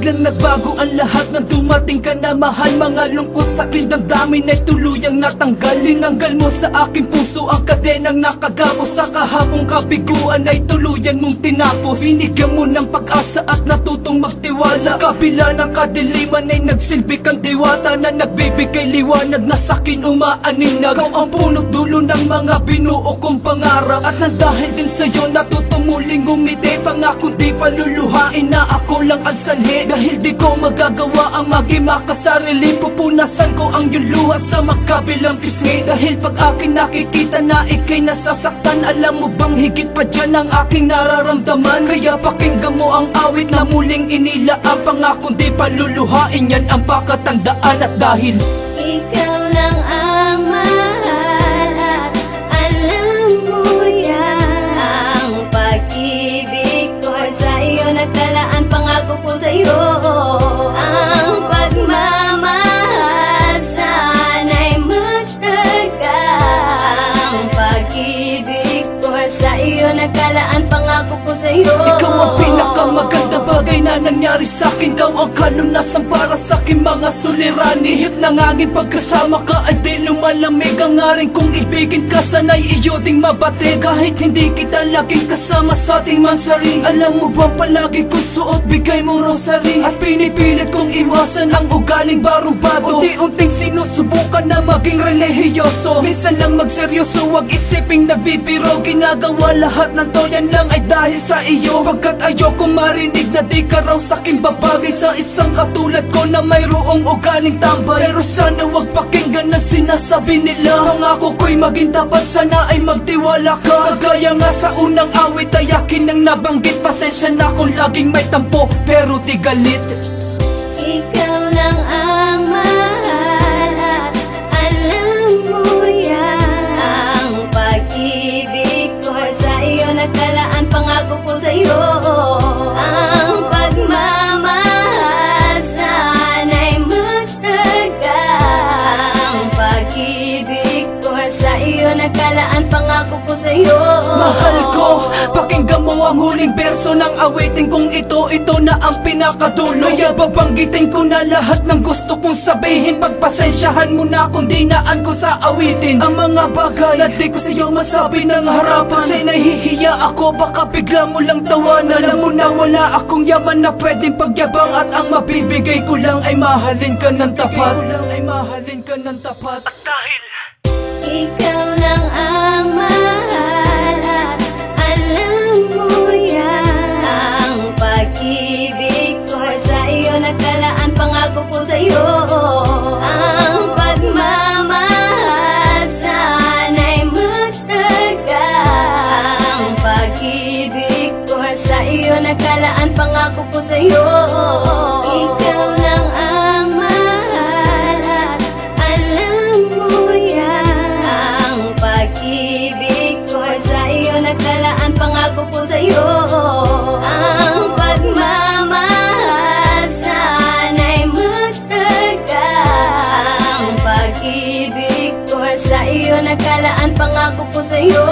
biglang nagbago ang lahat nang dumating ka na mahal. Mga lungkot sa akin damdamin ay tuluyang natanggal. Tinanggal mo sa aking puso ang kadenang nakagapos. Sa kahapong kabiguan ay tuluyan mong tinapos. Binigyan mo ng pag-asa at natutong magtiwala. Sa kabila ng kadiliman ay nagsilbi kang diwata na nagbibigay liwanag na sa'kin umaaninag. Ikaw ang punot dulo ng mga binuo kong pangarap. At nang dahil din sa'yo natuto muling umiti. Pangakong di paluluhain na ako lang ang sanhi. Dahil di ko magagawa ang maging makasarili. Pupunasan ko ang iyong luha sa makabilang pisngi. Dahil pag aking nakikita na ikay nasasaktan, alam mo bang higit pa dyan ang aking nararamdaman. Kaya pakinggan mo ang awit na muling inilaan. Pangakong di paluluhain, yan ang pakatandaan. At dahil ikaw lang ang mahal at alam mo yan. Ang pag-ibig ko sa iyo nagtalaan, pangako ko sa iyo. Ang pagmamahal sana'y magtagal. Ang pag-ibig ko sa iyo nagtalaan, pangako ko sa iyo. ikaw ang pinakamagandang bagay na nangyari sa'kin. Ikaw ang kalunasan para sa'kin mga suliranin. Ihip ng aking pagkasama ka ay di lumalamig. Ang aring kong ibigin ka sana'y iyo ding mabati. Kahit hindi kita laging kasama sa ating mansari. Alam mo ba palagi kong suot bigay mong rosary. At pinipilit kong iwasan ang ugaling barumbado. Unti-unting sinusubukan na maging relihiyoso. Minsan lang magseryoso, wag isiping nagbibiro. Ginagawa lahat ng to, yan lang ay dahil sa iyo. Pagkat ayoko marinig na di ka raw sa'king babagay. Sa isang katulad ko na mayroong ugaling tambay. Pero sana wag pakinggan ang sinasabi nila. Pangako ko'y maging tapat, sana ay magtiwala ka. Kagaya nga sa unang awit ay akin ang nabanggit. Pasensya na kung laging may tampo pero di galit. Ikaw lang ang mahal at alam mo yan. Ang pag-ibig ko sa iyo nagtalaan, pangako ko sa iyo. Ang pagmamahal sana'y magtagal. Ang pag-ibig ko sa iyo nagtalaan, pangako ko sa iyo. Mahal ko, pakinggan mo ang huling berso ng awitin kong ito na ang pinakadulo. Kaya babanggitin ko na lahat ng gusto kong sabihin. Pagpasensyahan mo na kung dinaan ko sa awitin ang mga bagay na di ko sa'yo masabi ng harapan. Kasi nahihiya ako, baka bigla mo lang tawanan. Alam mo na wala akong yaman na pwedeng pagyabang. At ang mabibigay ko lang ay mahalin ka ng tapat. At dahil ikaw lang ang mahal at alam mo yan. Ang pag-ibig ko sa iyo nagtalaan, pangako ko sa iyo. Ang pagmamahal sana'y magtagal. Ang pag-ibig ko sa iyo nagtalaan, pangako ko sa iyo. Ikaw lang ang mahal at alam mo yan. Ang pag-ibig ko sa iyo nagtalaan, pangako ko sa iyo. Ang pagmamahal sana'y magtagal. Ang pag-ibig ko sa iyo nagtalaan, pangako ko sa iyo.